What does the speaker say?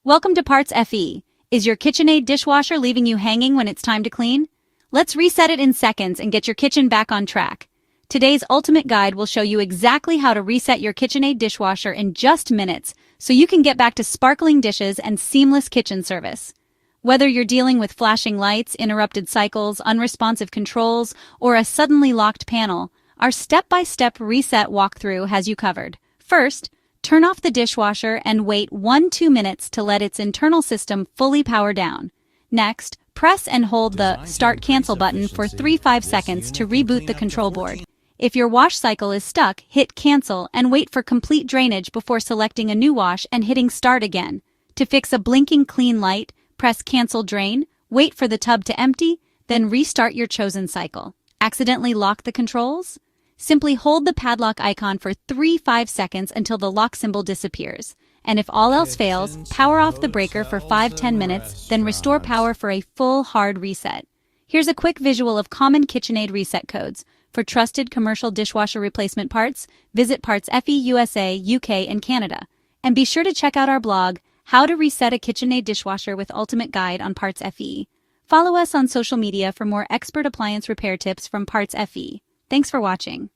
Welcome to PartsFe. Is your KitchenAid dishwasher leaving you hanging when it's time to clean? Let's reset it in seconds and get your kitchen back on track. Today's ultimate guide will show you exactly how to reset your KitchenAid dishwasher in just minutes so you can get back to sparkling dishes and seamless kitchen service. Whether you're dealing with flashing lights, interrupted cycles, unresponsive controls, or a suddenly locked panel, our step-by-step reset walkthrough has you covered. First, turn off the dishwasher and wait 1-2 minutes to let its internal system fully power down. Next, press and hold the Start Cancel button for 3-5 seconds to reboot the control board. If your wash cycle is stuck, hit Cancel and wait for complete drainage before selecting a new wash and hitting Start again. To fix a blinking clean light, press Cancel Drain, wait for the tub to empty, then restart your chosen cycle. Accidentally lock the controls? Simply hold the padlock icon for 3-5 seconds until the lock symbol disappears. And if all else fails, power off the breaker for 5-10 minutes, then restore power for a full hard reset. Here's a quick visual of common KitchenAid reset codes. For trusted commercial dishwasher replacement parts, visit PartsFe USA, UK, and Canada. And be sure to check out our blog, How to Reset a KitchenAid Dishwasher with Ultimate Guide on PartsFe. Follow us on social media for more expert appliance repair tips from PartsFe. Thanks for watching.